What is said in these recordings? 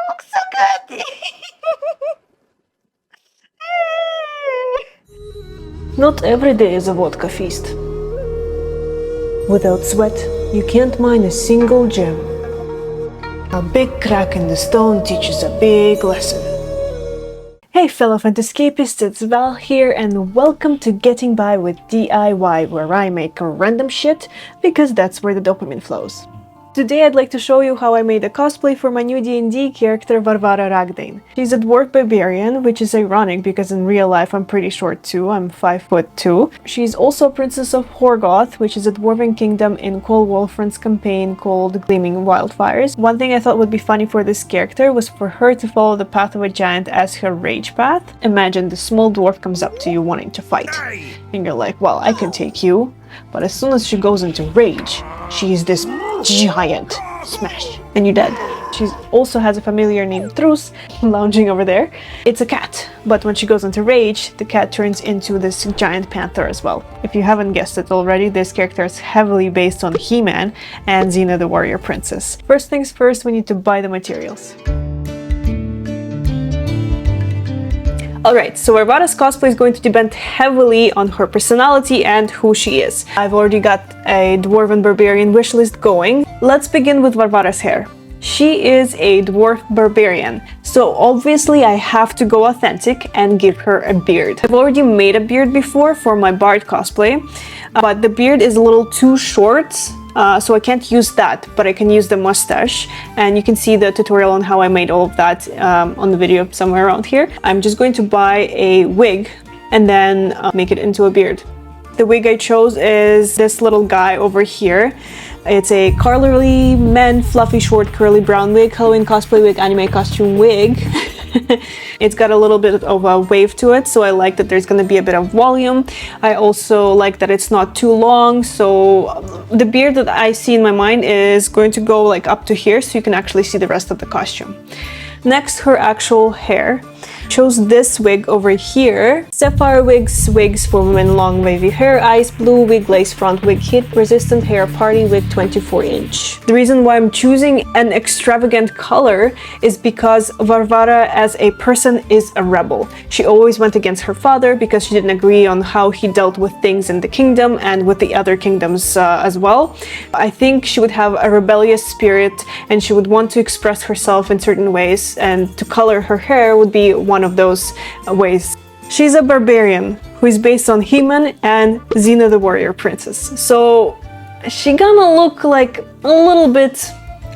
looks so good! Not every day is a vodka feast. Without sweat, you can't mine a single gem. A big crack in the stone teaches a big lesson. Hey fellow Fantascapists, it's Val here and welcome to Getting By with DIY, where I make random shit because that's where the dopamine flows. Today I'd like to show you how I made a cosplay for my new D&D character Varvara Ragdane. She's a Dwarf Barbarian, which is ironic because in real life I'm pretty short too, I'm 5'2". She's also a princess of Horgoth, which is a dwarven kingdom in Cole Wolfrand's campaign called Gleaming Wildfires. One thing I thought would be funny for this character was for her to follow the path of a giant as her rage path. Imagine the small dwarf comes up to you wanting to fight, and you're like, well, I can take you. But as soon as she goes into rage, she is this giant smash, and you're dead. She also has a familiar named Trus lounging over there. It's a cat, but when she goes into rage, the cat turns into this giant panther as well. If you haven't guessed it already, this character is heavily based on He-Man and Xena the Warrior Princess. First things first, we need to buy the materials. Alright, so Varvara's cosplay is going to depend heavily on her personality and who she is. I've already got a Dwarven Barbarian wishlist going. Let's begin with Varvara's hair. She is a Dwarf Barbarian, so obviously I have to go authentic and give her a beard. I've already made a beard before for my Bard cosplay, but the beard is a little too short. So I can't use that, but I can use the mustache, and you can see the tutorial on how I made all of that on the video somewhere around here. I'm just going to buy a wig and then make it into a beard. The wig I chose is this little guy over here. It's a Carly Men Fluffy Short Curly Brown Wig, Halloween Cosplay Wig, Anime Costume Wig. It's got a little bit of a wave to it, so I like that there's going to be a bit of volume. I also like that it's not too long, so the beard that I see in my mind is going to go like up to here, so you can actually see the rest of the costume. Next, her actual hair. Chose this wig over here. Sapphire wigs for women, long wavy hair, ice blue wig, lace front wig, heat resistant hair, party wig, 24-inch. The reason why I'm choosing an extravagant color is because Varvara as a person is a rebel. She always went against her father because she didn't agree on how he dealt with things in the kingdom and with the other kingdoms as well. I think she would have a rebellious spirit and she would want to express herself in certain ways, and to color her hair would be one of those ways. She's a barbarian who is based on He-Man and Xena the Warrior Princess. So she's gonna look like a little bit,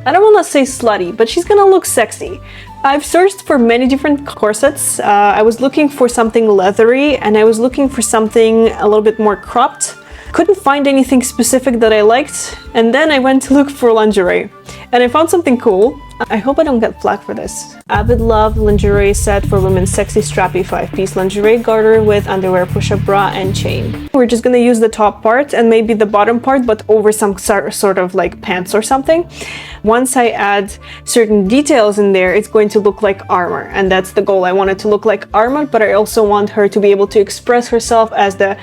I don't want to say slutty, but she's gonna look sexy. I've searched for many different corsets. I was looking for something leathery and I was looking for something a little bit more cropped. Couldn't find anything specific that I liked, and then I went to look for lingerie. And I found something cool. I hope I don't get flack for this. Avid Love lingerie set for women, sexy strappy 5-piece lingerie garter with underwear, push-up bra and chain. We're just gonna use the top part and maybe the bottom part, but over some sort of like pants or something. Once I add certain details in there, it's going to look like armor, and that's the goal. I want it to look like armor, but I also want her to be able to express herself as the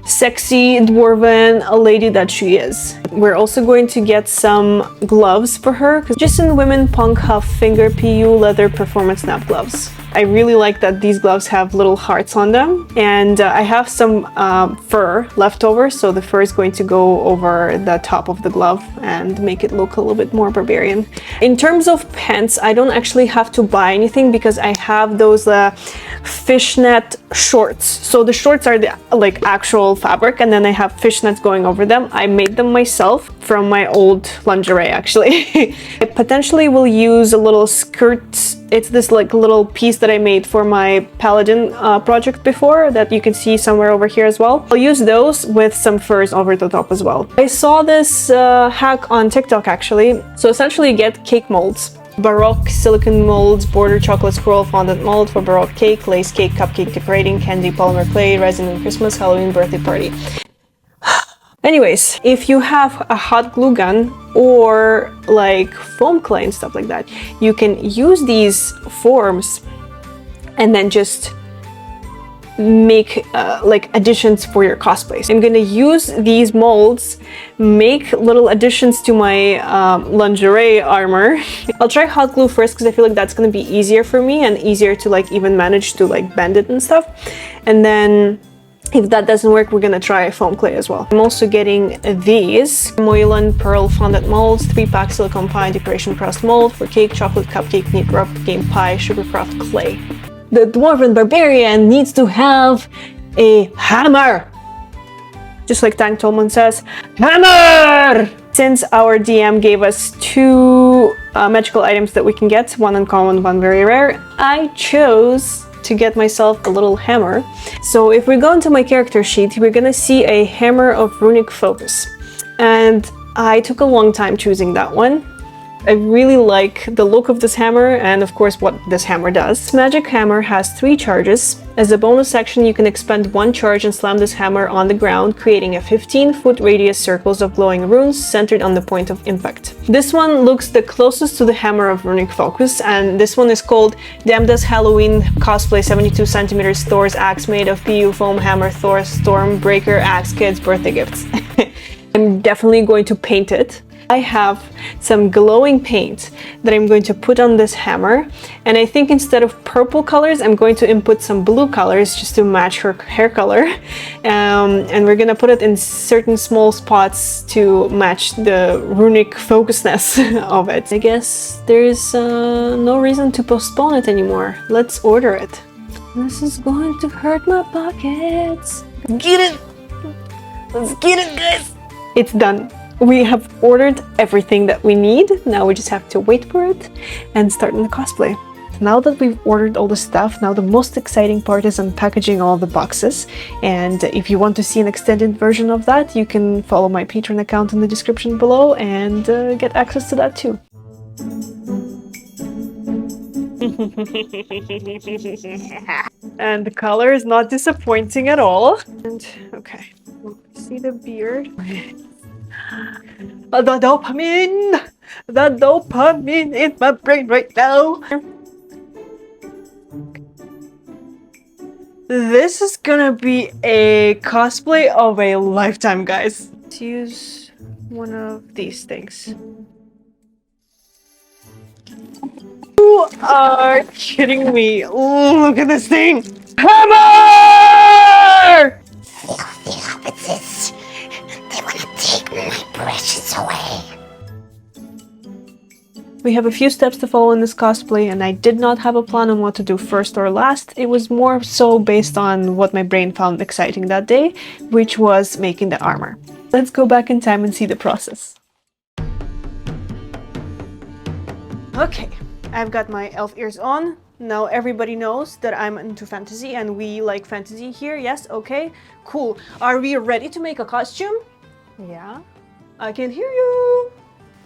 sexy dwarven lady that she is. We're also going to get some gloves for her, because just in women punk huff finger PU leather performance snap gloves. I really like that these gloves have little hearts on them, and I have some fur left over, so the fur is going to go over the top of the glove and make it look a little bit more barbarian. In terms of pants, I don't actually have to buy anything because I have those fishnet shorts. So the shorts are the like actual fabric, and then I have fishnets going over them. I made them myself from my old lingerie actually. I potentially will use a little skirt. It's this like little piece that I made for my paladin project before that you can see somewhere over here as well. I'll use those with some furs over the top as well. I saw this hack on TikTok actually. So essentially you get cake molds. Baroque silicone molds, border chocolate scroll fondant mold for Baroque cake, lace cake, cupcake decorating, candy, polymer clay, resin and Christmas, Halloween, birthday party. Anyways, if you have a hot glue gun or like foam clay and stuff like that, you can use these forms and then just make like additions for your cosplays. I'm gonna use these molds, make little additions to my lingerie armor. I'll try hot glue first because I feel like that's gonna be easier for me and easier to like even manage to like bend it and stuff. And then if that doesn't work, we're gonna try foam clay as well. I'm also getting these Moylan Pearl Fondant molds, 3-pack silicone pie decoration pressed mold for cake, chocolate, cupcake, neat rough game pie, sugarcraft clay. The Dwarven Barbarian needs to have a hammer! Just like Tank Tolman says, HAMMER! Since our DM gave us 2 magical items that we can get, one uncommon, one very rare, I chose to get myself a little hammer. So if we go into my character sheet, we're gonna see a Hammer of Runic Focus. And I took a long time choosing that one. I really like the look of this hammer and of course what this hammer does. This magic hammer has 3 charges. As a bonus action, you can expend 1 charge and slam this hammer on the ground, creating a 15-foot radius circles of glowing runes centered on the point of impact. This one looks the closest to the Hammer of Runic Focus, and this one is called Damned as Halloween Cosplay 72 centimeters Thor's Axe made of PU foam hammer Thor Stormbreaker Axe Kids birthday gifts. I'm definitely going to paint it. I have some glowing paint that I'm going to put on this hammer, and I think instead of purple colors I'm going to input some blue colors just to match her hair color, and we're gonna put it in certain small spots to match the runic focusness of it. I guess there's no reason to postpone it anymore. Let's order it. This is going to hurt my pockets. Get it! Let's get it, guys! It's done. We have ordered everything that we need. Now we just have to wait for it and start in the cosplay. Now that we've ordered all the stuff, now the most exciting part is unpackaging all the boxes. And if you want to see an extended version of that, you can follow my Patreon account in the description below and get access to that too. And the color is not disappointing at all. And okay, see the beard. The dopamine in my brain right now. This is gonna be a cosplay of a lifetime, guys. Let's use one of these things. You are kidding me. Ooh, look at this thing. Hammar! The opposites. They want to take my precious away. We have a few steps to follow in this cosplay, and I did not have a plan on what to do first or last. It was more so based on what my brain found exciting that day, which was making the armor. Let's go back in time and see the process. Okay, I've got my elf ears on. Now everybody knows that I'm into fantasy and we like fantasy here. Yes, okay, cool. Are we ready to make a costume? Yeah, I can hear you.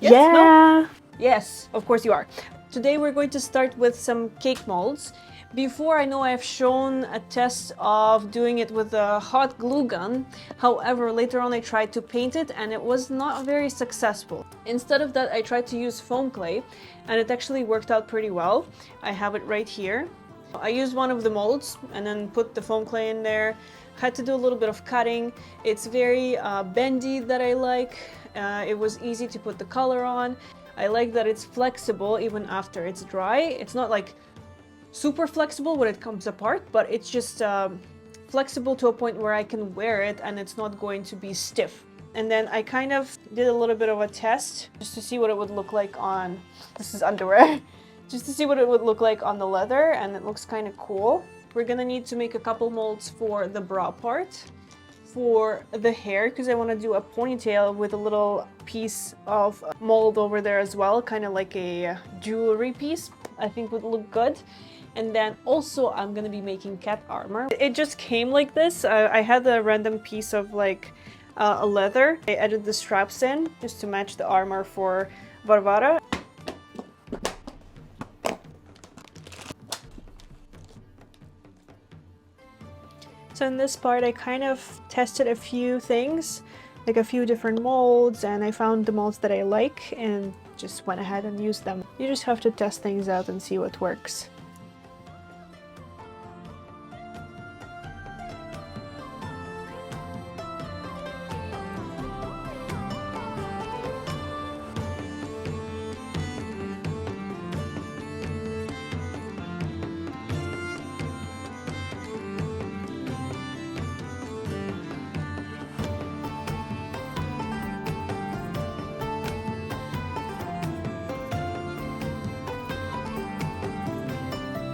Yes, yeah. No? Yes, of course you are. Today we're going to start with some cake molds. Before, I know I've shown a test of doing it with a hot glue gun. However, later on I tried to paint it and it was not very successful. Instead of that, I tried to use foam clay and it actually worked out pretty well. I have it right here. I used one of the molds and then put the foam clay in there. Had to do a little bit of cutting. It's very bendy that I like. It was easy to put the color on. I like that it's flexible even after it's dry. It's not like super flexible when it comes apart, but it's just flexible to a point where I can wear it and it's not going to be stiff. And then I kind of did a little bit of a test just to see what it would look like on, this is underwear, just to see what it would look like on the leather, and it looks kind of cool. We're gonna need to make a couple molds for the bra part, for the hair, because I want to do a ponytail with a little piece of mold over there as well, kind of like a jewelry piece. I think would look good. And then also I'm gonna be making cat armor. It just came like this. I had a random piece of like a leather. I added the straps in just to match the armor for Varvara. So in this part I kind of tested a few things, like a few different molds, and I found the molds that I like and just went ahead and used them. You just have to test things out and see what works.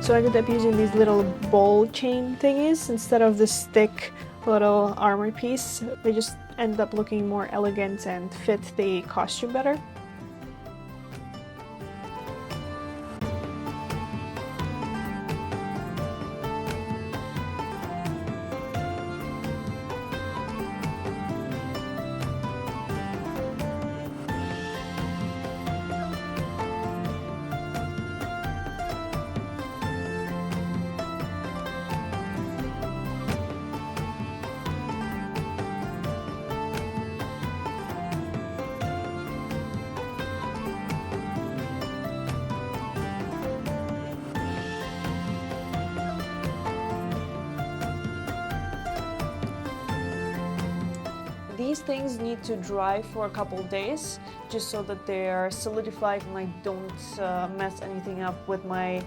So I ended up using these little ball chain thingies instead of this thick little armor piece. They just ended up looking more elegant and fit the costume better. These things need to dry for a couple days just so that they are solidified and I don't mess anything up with my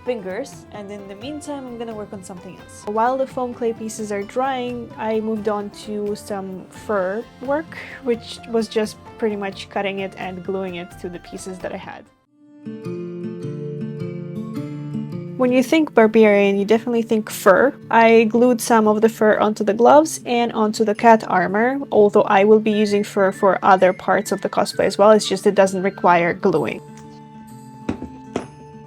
fingers. And in the meantime, I'm gonna work on something else. While the foam clay pieces are drying, I moved on to some fur work, which was just pretty much cutting it and gluing it to the pieces that I had. When you think Barbarian, you definitely think fur. I glued some of the fur onto the gloves and onto the cat armor, although I will be using fur for other parts of the cosplay as well, it's just it doesn't require gluing.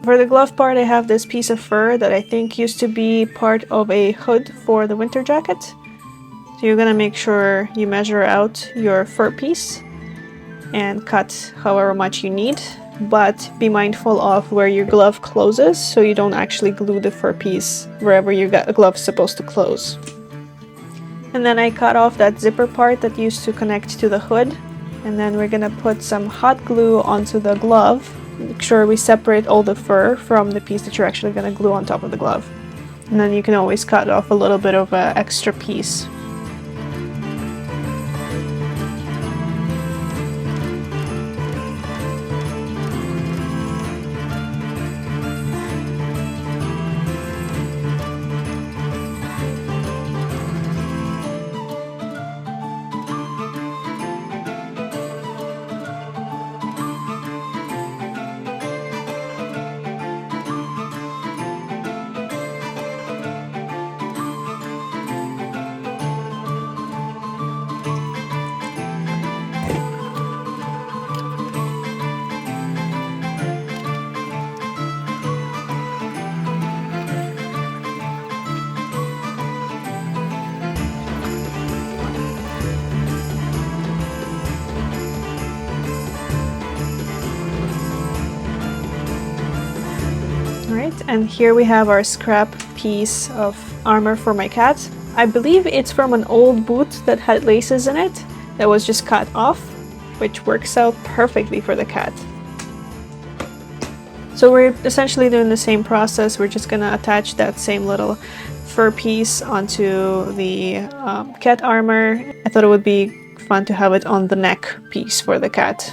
For the glove part, I have this piece of fur that I think used to be part of a hood for the winter jacket. So you're gonna make sure you measure out your fur piece and cut however much you need. But be mindful of where your glove closes so you don't actually glue the fur piece wherever your glove is supposed to close. And then I cut off that zipper part that used to connect to the hood, and then we're gonna put some hot glue onto the glove. Make sure we separate all the fur from the piece that you're actually gonna glue on top of the glove. And then you can always cut off a little bit of an extra piece. And here we have our scrap piece of armor for my cat. I believe it's from an old boot that had laces in it that was just cut off, which works out perfectly for the cat. So we're essentially doing the same process. We're just gonna attach that same little fur piece onto the cat armor. I thought it would be fun to have it on the neck piece for the cat.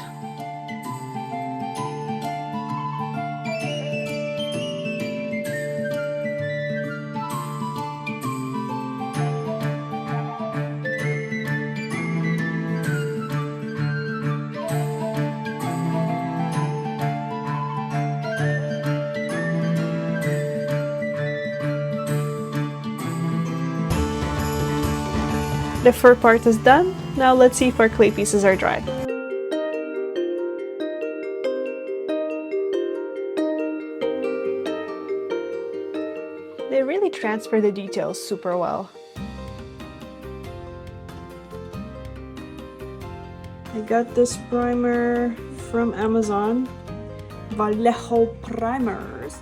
The fur part is done. Now let's see if our clay pieces are dry. They really transfer the details super well. I got this primer from Amazon, Vallejo Primers.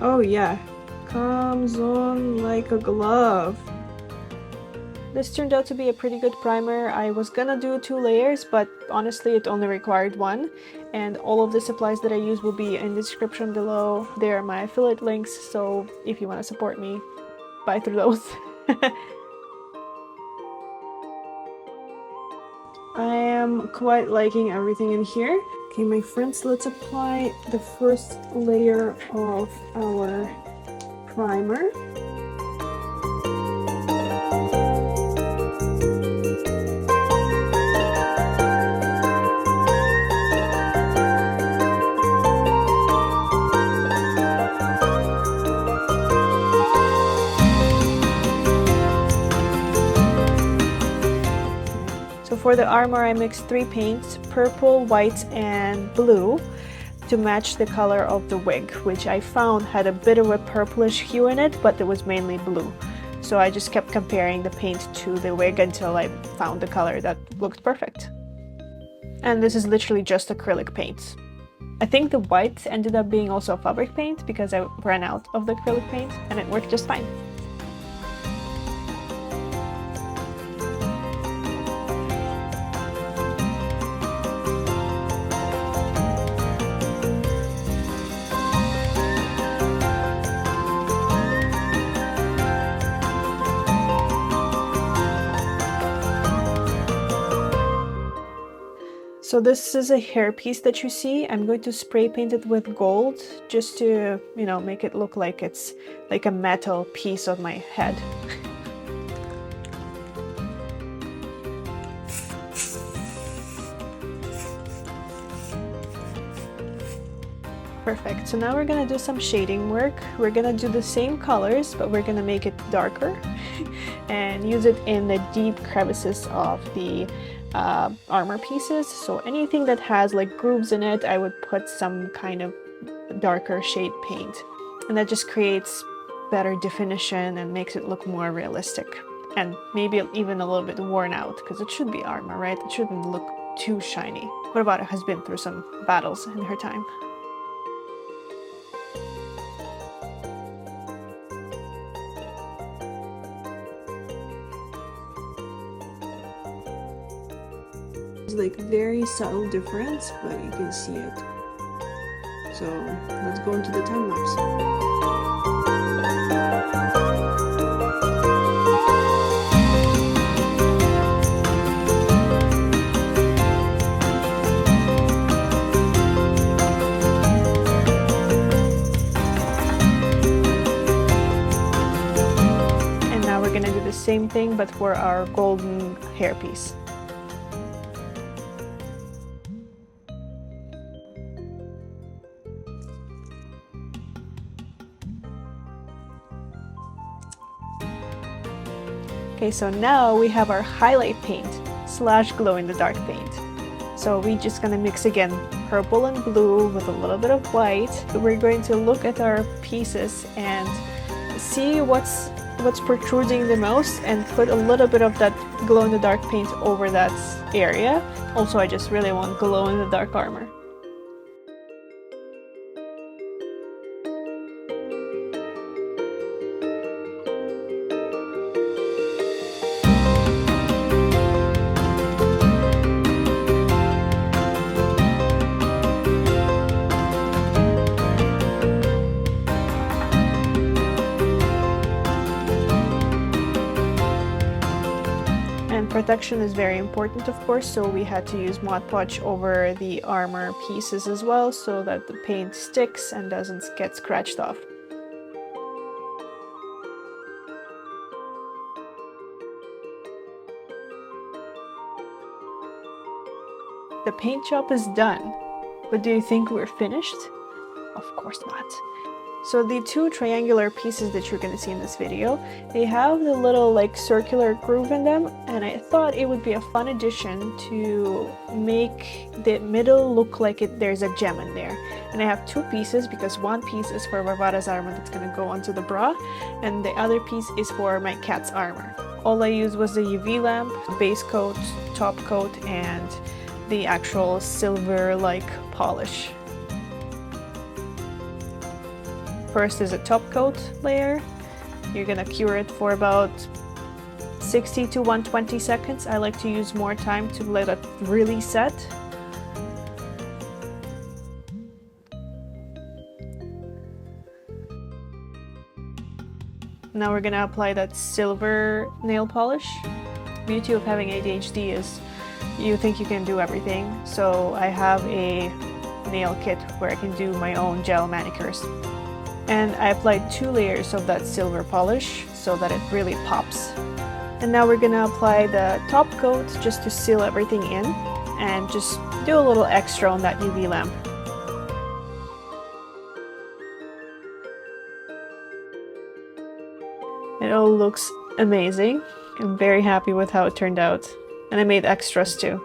Oh yeah. Comes on like a glove. This turned out to be a pretty good primer. I was gonna do 2 layers, but honestly it only required 1. And all of the supplies that I use will be in the description below. They are my affiliate links, so if you want to support me, buy through those. I am quite liking everything in here. Okay, my friends, let's apply the first layer of our primer. for the armor, I mixed 3 paints, purple, white, and blue, to match the color of the wig, which I found had a bit of a purplish hue in it, but it was mainly blue. So I just kept comparing the paint to the wig until I found the color that looked perfect. And this is literally just acrylic paint. I think the white ended up being also a fabric paint because I ran out of the acrylic paint and it worked just fine. So this is a hairpiece that you see. I'm going to spray paint it with gold just to, you know, make it look like it's like a metal piece of my head. Perfect. So now we're gonna do some shading work. We're gonna do the same colors, but we're gonna make it darker and use it in the deep crevices of the armor pieces. So anything that has like grooves in it, I would put some kind of darker shade paint, and that just creates better definition and makes it look more realistic and maybe even a little bit worn out, because it should be armor, right? It shouldn't look too shiny. Barbara has been through some battles in her time. Like very subtle difference, but you can see it. So let's go into the time lapse. And now we're gonna do the same thing but for our golden hairpiece. Okay, so now we have our highlight paint slash glow in the dark paint. So we're just gonna mix again purple and blue with a little bit of white. We're going to look at our pieces and see what's protruding the most and put a little bit of that glow in the dark paint over that area. Also, I just really want glow in the dark armor. Protection is very important, of course, so we had to use Mod Podge over the armor pieces as well so that the paint sticks and doesn't get scratched off. The paint job is done, but do you think we're finished? Of course not. So the 2 triangular pieces that you're going to see in this video, they have the little like circular groove in them, and I thought it would be a fun addition to make the middle look like there's a gem in there. And I have 2 pieces because one piece is for Varvara's armor that's going to go onto the bra, and the other piece is for my cat's armor. All I used was the UV lamp, base coat, top coat, and the actual silver-like polish. First is a top coat layer. You're gonna cure it for about 60 to 120 seconds. I like to use more time to let it really set. Now we're gonna apply that silver nail polish. Beauty of having ADHD is you think you can do everything. So I have a nail kit where I can do my own gel manicures. And I applied 2 layers of that silver polish so that it really pops. And now we're gonna apply the top coat just to seal everything in and just do a little extra on that UV lamp. It all looks amazing. I'm very happy with how it turned out. and I made extras too.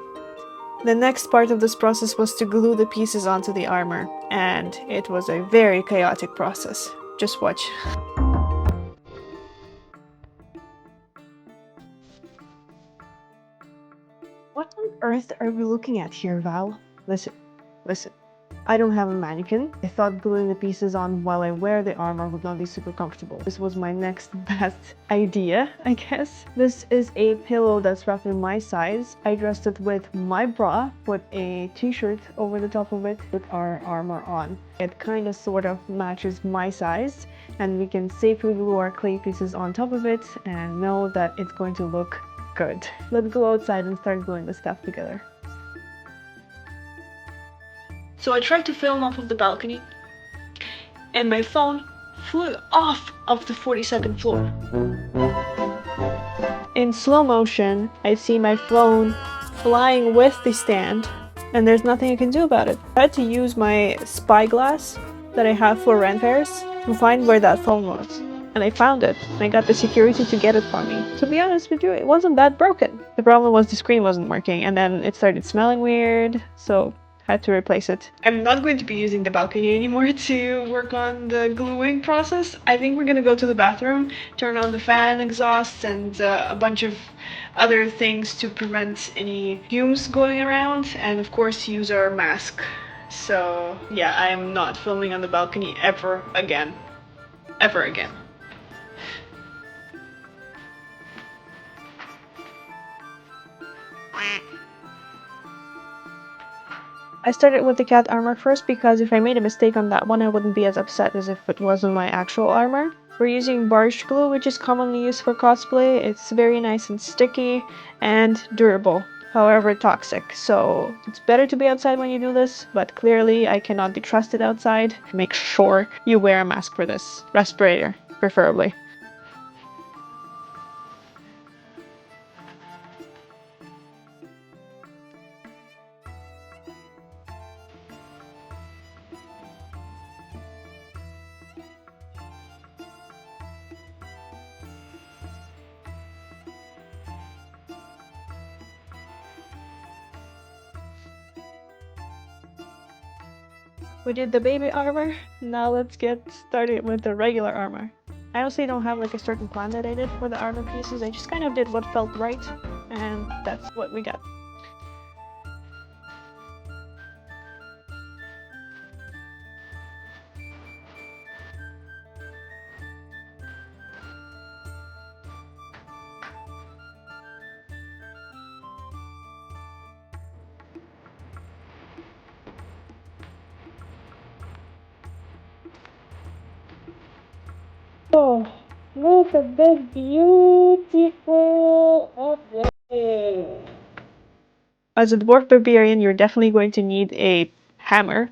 The next part of this process was to glue the pieces onto the armor, and it was a very chaotic process. Just watch. What on earth are we looking at here, Val? Listen. I don't have a mannequin. I thought gluing the pieces on while I wear the armor would not be super comfortable. This was my next best idea, I guess. This is a pillow that's roughly my size. I dressed it with my bra, put a t-shirt over the top of it, with our armor on. It kind of sort of matches my size, and we can safely glue our clay pieces on top of it and know that it's going to look good. Let's go outside and start gluing the stuff together. So I tried to film off of the balcony, and my phone flew off of the 42nd floor. In slow motion, I see my phone flying with the stand, and there's nothing I can do about it. I had to use my spyglass that I have for rent fairs to find where that phone was. And I found it, and I got the security to get it for me. To be honest with you, it wasn't that broken. The problem was the screen wasn't working, and then it started smelling weird, so had to replace it. I'm not going to be using the balcony anymore to work on the gluing process. I think we're gonna go to the bathroom, turn on the fan exhaust and a bunch of other things to prevent any fumes going around, and of course use our mask. So yeah, I am not filming on the balcony ever again. Ever again. I started with the cat armor first because if I made a mistake on that one, I wouldn't be as upset as if it wasn't my actual armor. We're using barge glue, which is commonly used for cosplay. It's very nice and sticky and durable, however toxic. So it's better to be outside when you do this, but clearly I cannot be trusted outside. Make sure you wear a mask for this. Respirator, preferably. We did the baby armor, now let's get started with the regular armor. I honestly don't have like a certain plan that I did for the armor pieces, I just kind of did what felt right, and that's what we got. Oh, look at this beautiful object! As a dwarf barbarian, you're definitely going to need a hammer.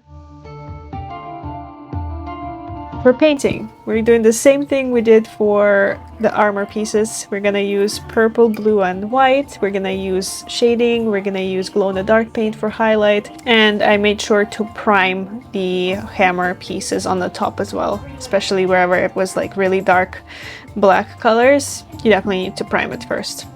For painting, we're doing the same thing we did for the armor pieces. We're gonna use purple, blue, and white. We're gonna use shading. We're gonna use glow-in-the-dark paint for highlight. And I made sure to prime the hammer pieces on the top as well, especially wherever it was like really dark black colors. You definitely need to prime it first.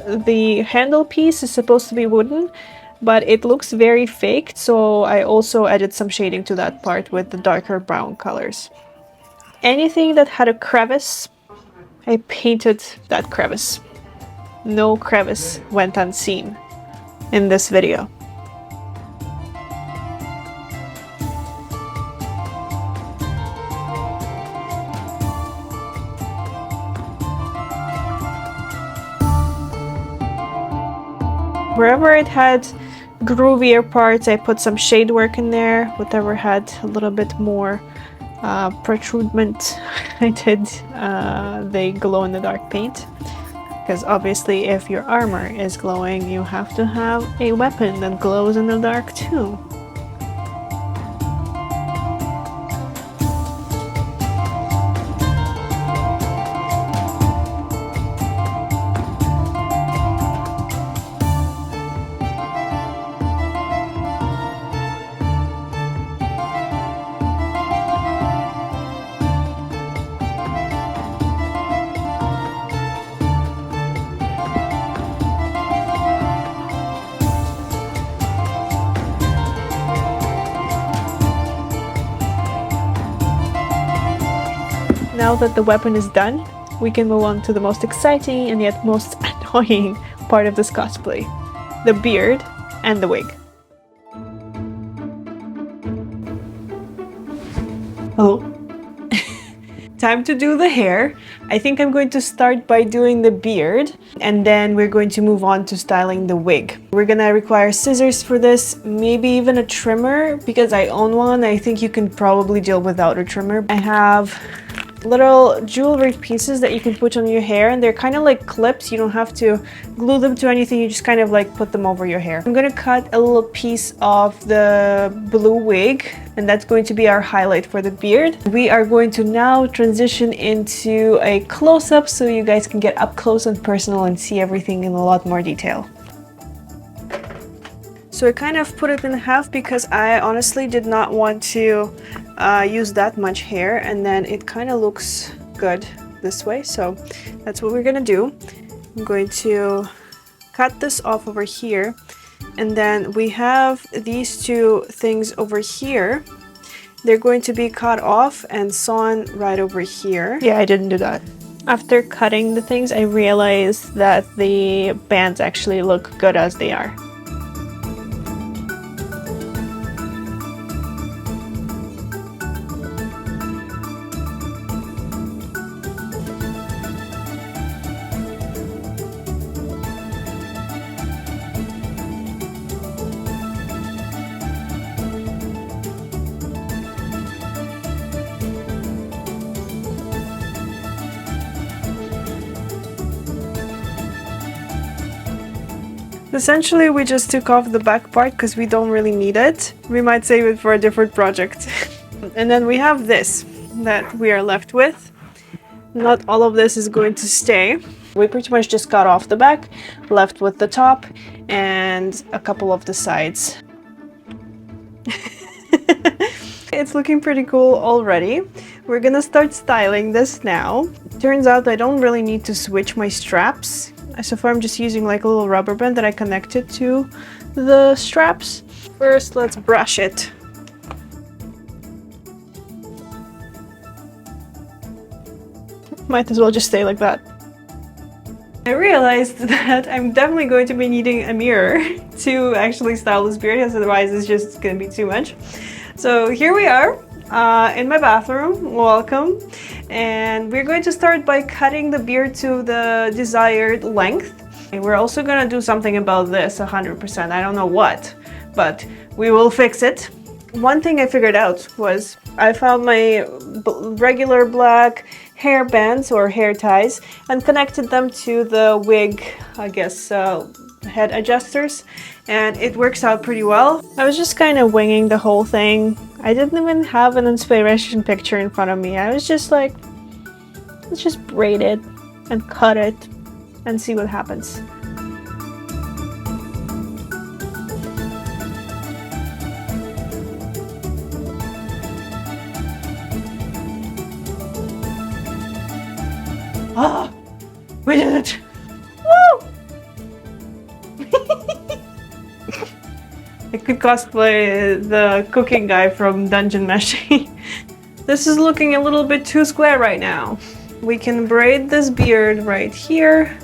The handle piece is supposed to be wooden, but it looks very faked, so I also added some shading to that part with the darker brown colors. Anything that had a crevice, I painted that crevice. No crevice went unseen in this video. Wherever it had groovier parts, I put some shade work in there. Whatever had a little bit more protrudement, I did the glow-in-the-dark paint. Because obviously if your armor is glowing, you have to have a weapon that glows in the dark too. Now that the weapon is done, we can move on to the most exciting and yet most annoying part of this cosplay, the beard and the wig. Hello. Time to do the hair. I think I'm going to start by doing the beard, and then we're going to move on to styling the wig. We're gonna require scissors for this, maybe even a trimmer, because I own one. I think you can probably deal without a trimmer. I have little jewelry pieces that you can put on your hair, and they're kind of like clips. You don't have to glue them to anything, you just kind of like put them over your hair. I'm gonna cut a little piece of the blue wig, and that's going to be our highlight for the beard. We are going to now transition into a close-up so you guys can get up close and personal and see everything in a lot more detail. So I kind of put it in half because I honestly did not want to use that much hair, and then it kind of looks good this way, so that's what we're gonna do. I'm going to cut this off over here, and then we have these two things over here. They're going to be cut off and sewn right over here. Yeah, I didn't do that. After cutting the things, I realized that the bands actually look good as they are. Essentially, we just took off the back part because we don't really need it. We might save it for a different project. And then we have this that we are left with. Not all of this is going to stay. We pretty much just cut off the back, left with the top and a couple of the sides. It's looking pretty cool already. We're gonna start styling this now. Turns out I don't really need to switch my straps. So far I'm just using like a little rubber band that I connected to the straps. First, let's brush it. Might as well just stay like that. I realized that I'm definitely going to be needing a mirror to actually style this beard, because otherwise it's just gonna be too much. So here we are in my bathroom. Welcome. And we're going to start by cutting the beard to the desired length. And we're also gonna do something about this 100%. I don't know what, but we will fix it. One thing I figured out was I found my regular black hair bands or hair ties and connected them to the wig, I guess, head adjusters, and it works out pretty well. I was just kind of winging the whole thing. I didn't even have an inspiration picture in front of me. I was just like, let's just braid it and cut it and see what happens. Ah, we did it! Woo! I could cosplay the cooking guy from Dungeon Meshi. This is looking a little bit too square right now. We can braid this beard right here.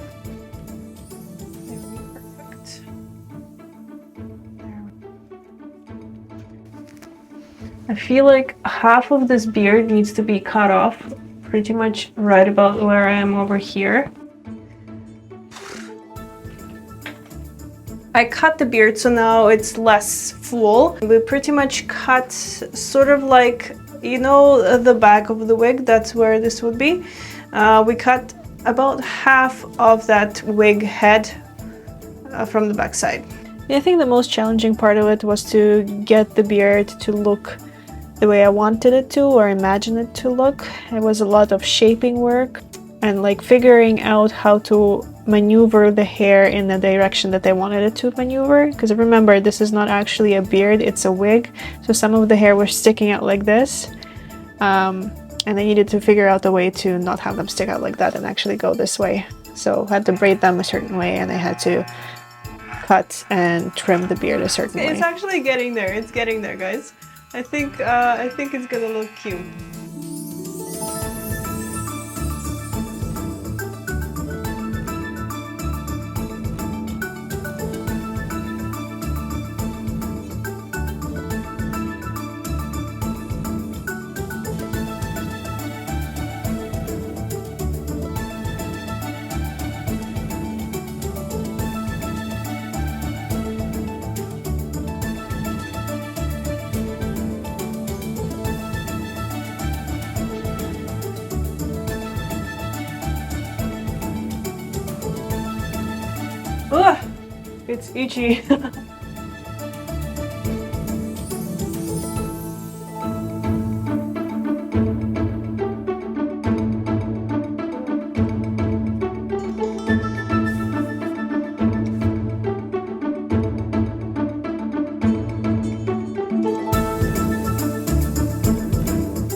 Perfect. I feel like half of this beard needs to be cut off, pretty much right about where I am over here. I cut the beard, so now it's less full. We pretty much cut sort of like, you know, the back of the wig, that's where this would be. We cut about half of that wig head from the back side. I think the most challenging part of it was to get the beard to look the way I wanted it to, or imagine it to look. It was a lot of shaping work and like figuring out how to maneuver the hair in the direction that I wanted it to maneuver. Because remember, this is not actually a beard, it's a wig. So some of the hair was sticking out like this. And I needed to figure out a way to not have them stick out like that and actually go this way. So I had to braid them a certain way, and I had to cut and trim the beard a certain way. It's actually getting there. It's getting there, guys. I think it's gonna look cute. Ugh, it's itchy.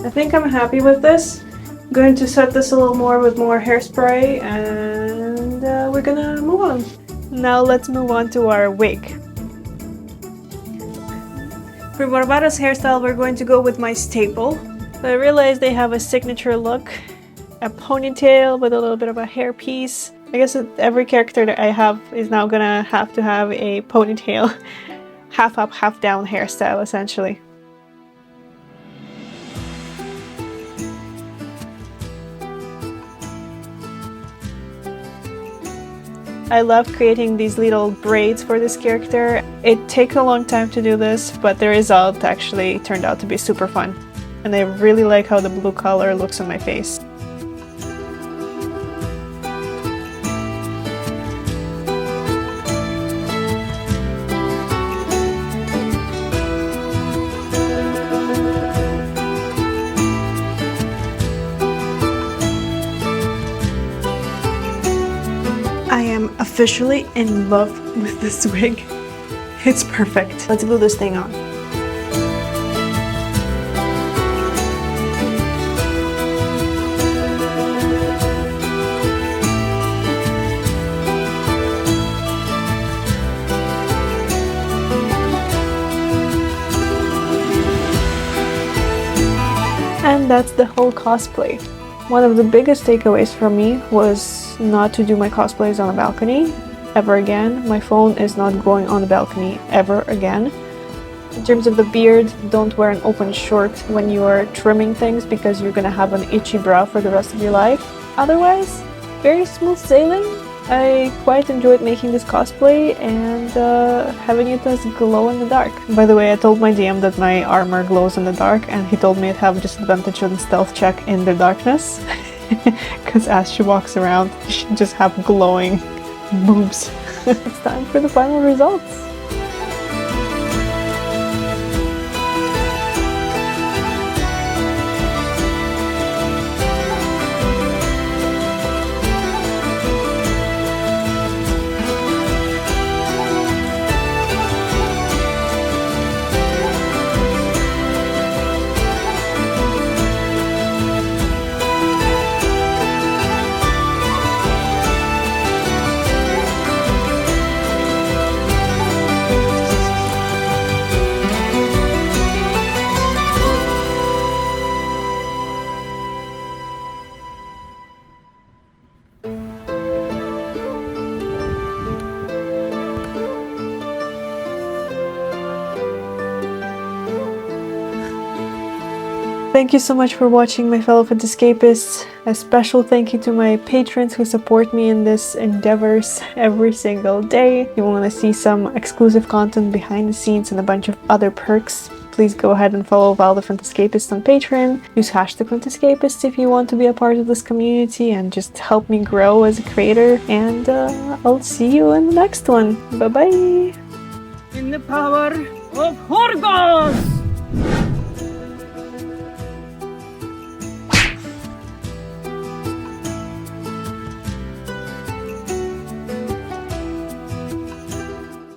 I think I'm happy with this. I'm going to set this a little more with more hairspray, and we're gonna move on. Now let's move on to our wig. For Barbara's hairstyle, we're going to go with my staple. So I realized they have a signature look, a ponytail with a little bit of a hairpiece. I guess every character that I have is now gonna have to have a ponytail, half up, half down hairstyle essentially. I love creating these little braids for this character. It takes a long time to do this, but the result actually turned out to be super fun. And I really like how the blue color looks on my face. I am officially in love with this wig. It's perfect. Let's glue this thing on. And that's the whole cosplay. One of the biggest takeaways for me was not to do my cosplays on a balcony ever again. My phone is not going on the balcony ever again. In terms of the beard, don't wear an open short when you are trimming things because you're gonna have an itchy brow for the rest of your life. Otherwise, very smooth sailing. I quite enjoyed making this cosplay and having it as glow in the dark. By the way, I told my DM that my armor glows in the dark, and he told me I'd have disadvantage on stealth check in the darkness. Because as she walks around, she just have glowing boobs. It's time for the final results. Thank you so much for watching, my fellow Fantascapists. A special thank you to my patrons who support me in this endeavors every single day. If you want to see some exclusive content behind the scenes and a bunch of other perks, please go ahead and follow ValTheFantescapist on Patreon. Use #Fantascapist if you want to be a part of this community and just help me grow as a creator. And I'll see you in the next one. Bye bye! In the power of Horgos!